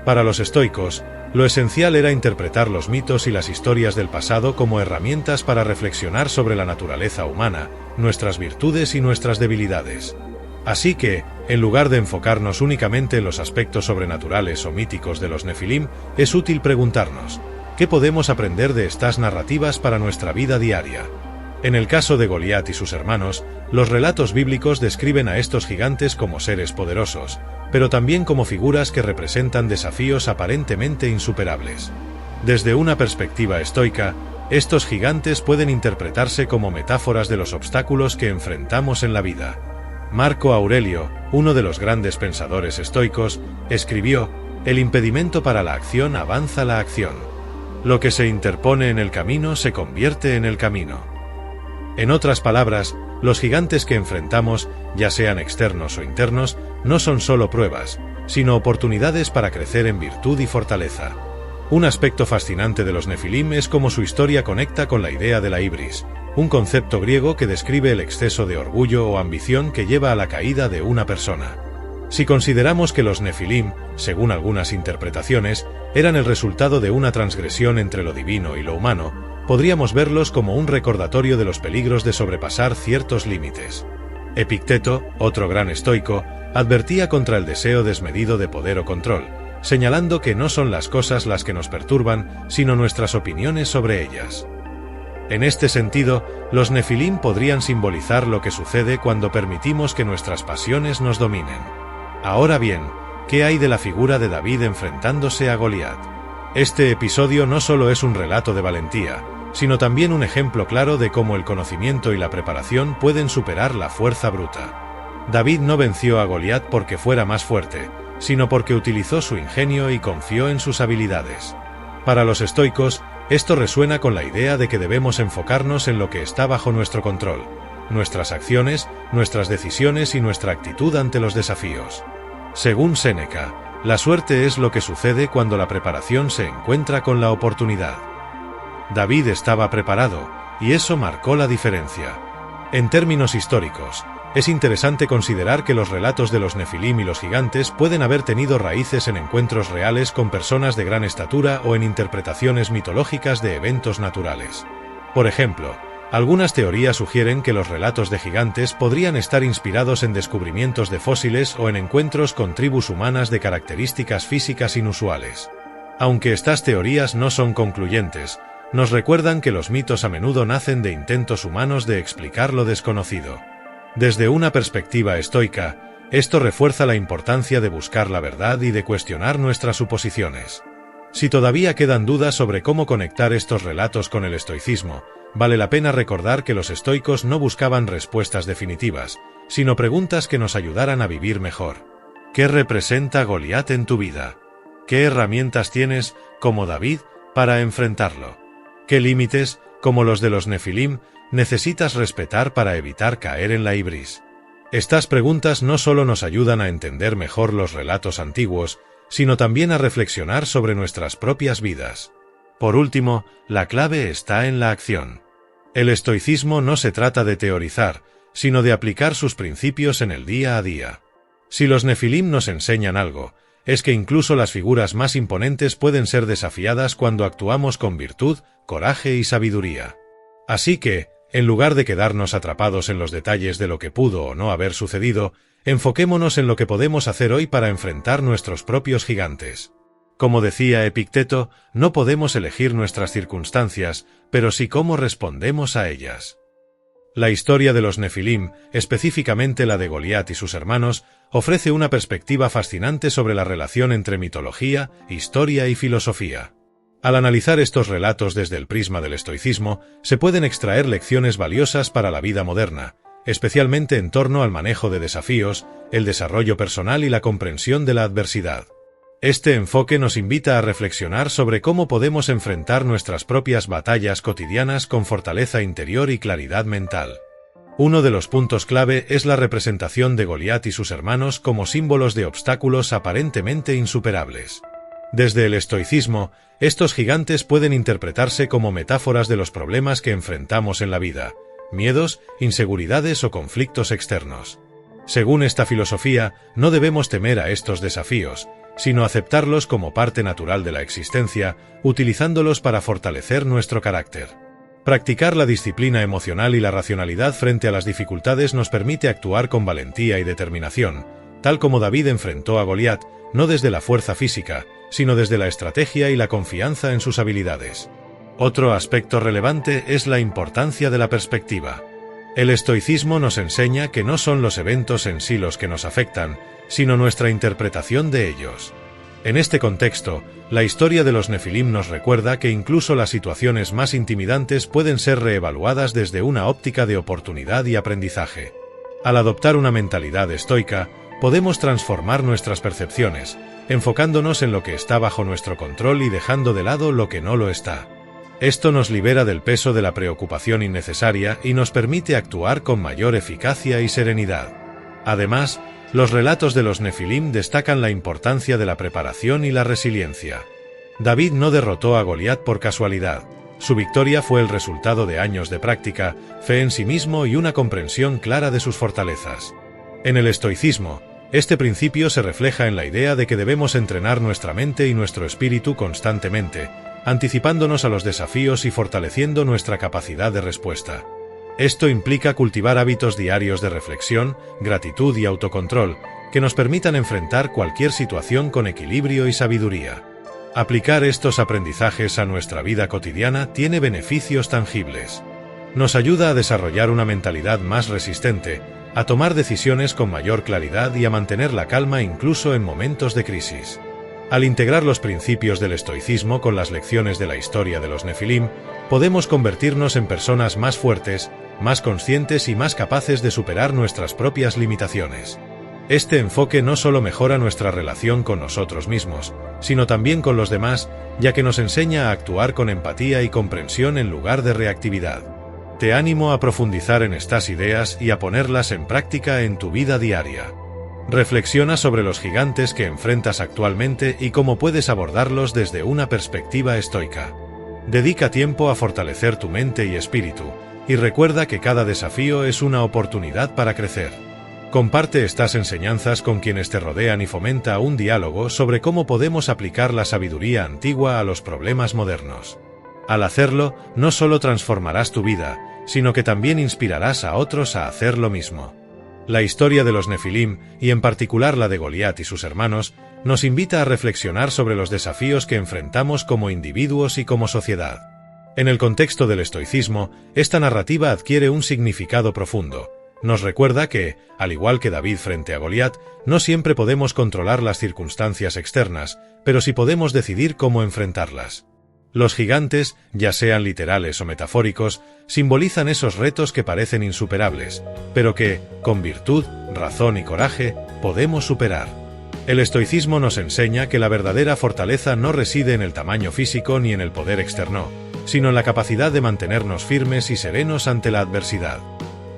Para los estoicos, lo esencial era interpretar los mitos y las historias del pasado como herramientas para reflexionar sobre la naturaleza humana, nuestras virtudes y nuestras debilidades. Así que, en lugar de enfocarnos únicamente en los aspectos sobrenaturales o míticos de los Nefilim, es útil preguntarnos, ¿qué podemos aprender de estas narrativas para nuestra vida diaria? En el caso de Goliat y sus hermanos, los relatos bíblicos describen a estos gigantes como seres poderosos, pero también como figuras que representan desafíos aparentemente insuperables. Desde una perspectiva estoica, estos gigantes pueden interpretarse como metáforas de los obstáculos que enfrentamos en la vida. Marco Aurelio, uno de los grandes pensadores estoicos, escribió: «El impedimento para la acción avanza la acción. Lo que se interpone en el camino se convierte en el camino». En otras palabras, los gigantes que enfrentamos, ya sean externos o internos, no son solo pruebas, sino oportunidades para crecer en virtud y fortaleza. Un aspecto fascinante de los Nefilim es cómo su historia conecta con la idea de la ibris, un concepto griego que describe el exceso de orgullo o ambición que lleva a la caída de una persona. Si consideramos que los Nefilim, según algunas interpretaciones, eran el resultado de una transgresión entre lo divino y lo humano, podríamos verlos como un recordatorio de los peligros de sobrepasar ciertos límites. Epicteto, otro gran estoico, advertía contra el deseo desmedido de poder o control, señalando que no son las cosas las que nos perturban, sino nuestras opiniones sobre ellas. En este sentido, los Nefilim podrían simbolizar lo que sucede cuando permitimos que nuestras pasiones nos dominen. Ahora bien, ¿qué hay de la figura de David enfrentándose a Goliat? Este episodio no solo es un relato de valentía, sino también un ejemplo claro de cómo el conocimiento y la preparación pueden superar la fuerza bruta. David no venció a Goliat porque fuera más fuerte, sino porque utilizó su ingenio y confió en sus habilidades. Para los estoicos, esto resuena con la idea de que debemos enfocarnos en lo que está bajo nuestro control, nuestras acciones, nuestras decisiones y nuestra actitud ante los desafíos. Según Séneca, la suerte es lo que sucede cuando la preparación se encuentra con la oportunidad. David estaba preparado, y eso marcó la diferencia. En términos históricos, es interesante considerar que los relatos de los Nefilim y los gigantes pueden haber tenido raíces en encuentros reales con personas de gran estatura o en interpretaciones mitológicas de eventos naturales. Por ejemplo, algunas teorías sugieren que los relatos de gigantes podrían estar inspirados en descubrimientos de fósiles o en encuentros con tribus humanas de características físicas inusuales. Aunque estas teorías no son concluyentes, nos recuerdan que los mitos a menudo nacen de intentos humanos de explicar lo desconocido. Desde una perspectiva estoica, esto refuerza la importancia de buscar la verdad y de cuestionar nuestras suposiciones. Si todavía quedan dudas sobre cómo conectar estos relatos con el estoicismo, vale la pena recordar que los estoicos no buscaban respuestas definitivas, sino preguntas que nos ayudaran a vivir mejor. ¿Qué representa Goliat en tu vida? ¿Qué herramientas tienes, como David, para enfrentarlo? ¿Qué límites, como los de los Nefilim, necesitas respetar para evitar caer en la ibris? Estas preguntas no solo nos ayudan a entender mejor los relatos antiguos, sino también a reflexionar sobre nuestras propias vidas. Por último, la clave está en la acción. El estoicismo no se trata de teorizar, sino de aplicar sus principios en el día a día. Si los Nefilim nos enseñan algo, es que incluso las figuras más imponentes pueden ser desafiadas cuando actuamos con virtud, coraje y sabiduría. Así que, en lugar de quedarnos atrapados en los detalles de lo que pudo o no haber sucedido, enfoquémonos en lo que podemos hacer hoy para enfrentar nuestros propios gigantes. Como decía Epicteto, no podemos elegir nuestras circunstancias, pero sí cómo respondemos a ellas. La historia de los Nefilim, específicamente la de Goliat y sus hermanos, ofrece una perspectiva fascinante sobre la relación entre mitología, historia y filosofía. Al analizar estos relatos desde el prisma del estoicismo, se pueden extraer lecciones valiosas para la vida moderna, especialmente en torno al manejo de desafíos, el desarrollo personal y la comprensión de la adversidad. Este enfoque nos invita a reflexionar sobre cómo podemos enfrentar nuestras propias batallas cotidianas con fortaleza interior y claridad mental. Uno de los puntos clave es la representación de Goliat y sus hermanos como símbolos de obstáculos aparentemente insuperables. Desde el estoicismo, estos gigantes pueden interpretarse como metáforas de los problemas que enfrentamos en la vida, miedos, inseguridades o conflictos externos. Según esta filosofía, no debemos temer a estos desafíos, sino aceptarlos como parte natural de la existencia, utilizándolos para fortalecer nuestro carácter. Practicar la disciplina emocional y la racionalidad frente a las dificultades nos permite actuar con valentía y determinación, tal como David enfrentó a Goliat, no desde la fuerza física, sino desde la estrategia y la confianza en sus habilidades. Otro aspecto relevante es la importancia de la perspectiva. El estoicismo nos enseña que no son los eventos en sí los que nos afectan, sino nuestra interpretación de ellos. En este contexto, la historia de los Nefilim nos recuerda que incluso las situaciones más intimidantes pueden ser reevaluadas desde una óptica de oportunidad y aprendizaje. Al adoptar una mentalidad estoica, podemos transformar nuestras percepciones, enfocándonos en lo que está bajo nuestro control y dejando de lado lo que no lo está. Esto nos libera del peso de la preocupación innecesaria y nos permite actuar con mayor eficacia y serenidad. Además, los relatos de los Nefilim destacan la importancia de la preparación y la resiliencia. David no derrotó a Goliat por casualidad. Su victoria fue el resultado de años de práctica, fe en sí mismo y una comprensión clara de sus fortalezas. En el estoicismo, este principio se refleja en la idea de que debemos entrenar nuestra mente y nuestro espíritu constantemente, anticipándonos a los desafíos y fortaleciendo nuestra capacidad de respuesta. Esto implica cultivar hábitos diarios de reflexión, gratitud y autocontrol, que nos permitan enfrentar cualquier situación con equilibrio y sabiduría. Aplicar estos aprendizajes a nuestra vida cotidiana tiene beneficios tangibles. Nos ayuda a desarrollar una mentalidad más resistente, a tomar decisiones con mayor claridad y a mantener la calma incluso en momentos de crisis. Al integrar los principios del estoicismo con las lecciones de la historia de los Nefilim, podemos convertirnos en personas más fuertes, más conscientes y más capaces de superar nuestras propias limitaciones. Este enfoque no solo mejora nuestra relación con nosotros mismos, sino también con los demás, ya que nos enseña a actuar con empatía y comprensión en lugar de reactividad. Te animo a profundizar en estas ideas y a ponerlas en práctica en tu vida diaria. Reflexiona sobre los gigantes que enfrentas actualmente y cómo puedes abordarlos desde una perspectiva estoica. Dedica tiempo a fortalecer tu mente y espíritu, y recuerda que cada desafío es una oportunidad para crecer. Comparte estas enseñanzas con quienes te rodean y fomenta un diálogo sobre cómo podemos aplicar la sabiduría antigua a los problemas modernos. Al hacerlo, no solo transformarás tu vida, sino que también inspirarás a otros a hacer lo mismo. La historia de los Nefilim, y en particular la de Goliat y sus hermanos, nos invita a reflexionar sobre los desafíos que enfrentamos como individuos y como sociedad. En el contexto del estoicismo, esta narrativa adquiere un significado profundo. Nos recuerda que, al igual que David frente a Goliat, no siempre podemos controlar las circunstancias externas, pero sí podemos decidir cómo enfrentarlas. Los gigantes, ya sean literales o metafóricos, simbolizan esos retos que parecen insuperables, pero que, con virtud, razón y coraje, podemos superar. El estoicismo nos enseña que la verdadera fortaleza no reside en el tamaño físico ni en el poder externo, sino en la capacidad de mantenernos firmes y serenos ante la adversidad.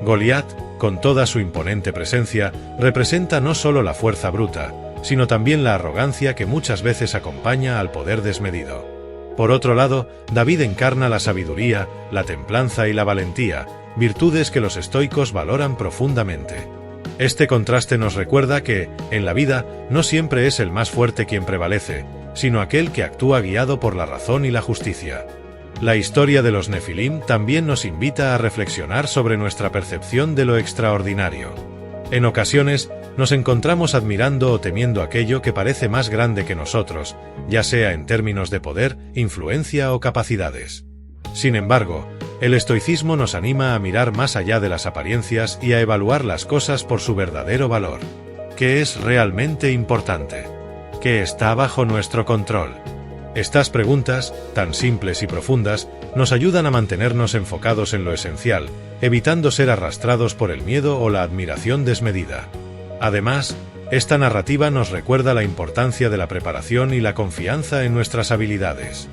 Goliat, con toda su imponente presencia, representa no solo la fuerza bruta, sino también la arrogancia que muchas veces acompaña al poder desmedido. Por otro lado, David encarna la sabiduría, la templanza y la valentía, virtudes que los estoicos valoran profundamente. Este contraste nos recuerda que, en la vida, no siempre es el más fuerte quien prevalece, sino aquel que actúa guiado por la razón y la justicia. La historia de los Nefilim también nos invita a reflexionar sobre nuestra percepción de lo extraordinario. En ocasiones, nos encontramos admirando o temiendo aquello que parece más grande que nosotros, ya sea en términos de poder, influencia o capacidades. Sin embargo, el estoicismo nos anima a mirar más allá de las apariencias y a evaluar las cosas por su verdadero valor. ¿Qué es realmente importante? ¿Qué está bajo nuestro control? Estas preguntas, tan simples y profundas, nos ayudan a mantenernos enfocados en lo esencial, evitando ser arrastrados por el miedo o la admiración desmedida. Además, esta narrativa nos recuerda la importancia de la preparación y la confianza en nuestras habilidades.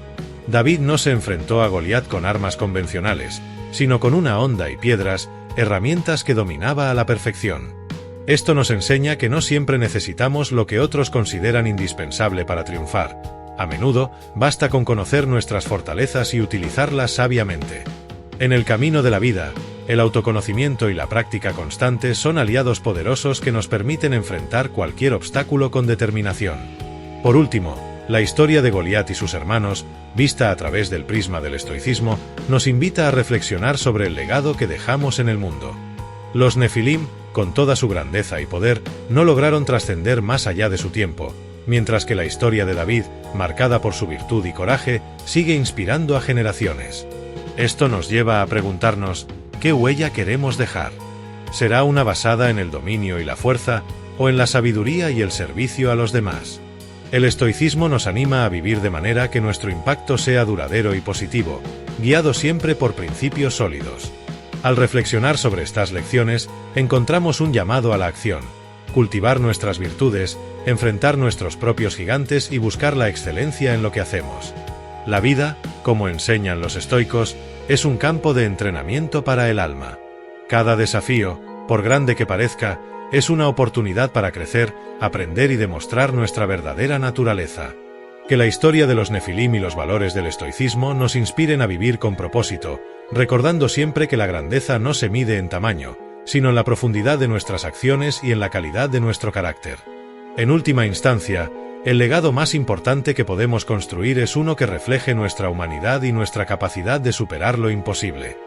David no se enfrentó a Goliat con armas convencionales, sino con una honda y piedras, herramientas que dominaba a la perfección. Esto nos enseña que no siempre necesitamos lo que otros consideran indispensable para triunfar. A menudo, basta con conocer nuestras fortalezas y utilizarlas sabiamente. En el camino de la vida, el autoconocimiento y la práctica constante son aliados poderosos que nos permiten enfrentar cualquier obstáculo con determinación. Por último, la historia de Goliat y sus hermanos, vista a través del prisma del estoicismo, nos invita a reflexionar sobre el legado que dejamos en el mundo. Los Nefilim, con toda su grandeza y poder, no lograron trascender más allá de su tiempo, mientras que la historia de David, marcada por su virtud y coraje, sigue inspirando a generaciones. Esto nos lleva a preguntarnos, ¿qué huella queremos dejar? ¿Será una basada en el dominio y la fuerza, o en la sabiduría y el servicio a los demás? El estoicismo nos anima a vivir de manera que nuestro impacto sea duradero y positivo, guiado siempre por principios sólidos. Al reflexionar sobre estas lecciones, encontramos un llamado a la acción, cultivar nuestras virtudes, enfrentar nuestros propios gigantes y buscar la excelencia en lo que hacemos. La vida, como enseñan los estoicos, es un campo de entrenamiento para el alma. Cada desafío, por grande que parezca, es una oportunidad para crecer, aprender y demostrar nuestra verdadera naturaleza. Que la historia de los Nefilim y los valores del estoicismo nos inspiren a vivir con propósito, recordando siempre que la grandeza no se mide en tamaño, sino en la profundidad de nuestras acciones y en la calidad de nuestro carácter. En última instancia, el legado más importante que podemos construir es uno que refleje nuestra humanidad y nuestra capacidad de superar lo imposible.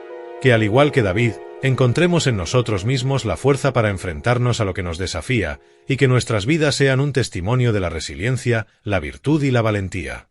Que al igual que David, encontremos en nosotros mismos la fuerza para enfrentarnos a lo que nos desafía, y que nuestras vidas sean un testimonio de la resiliencia, la virtud y la valentía.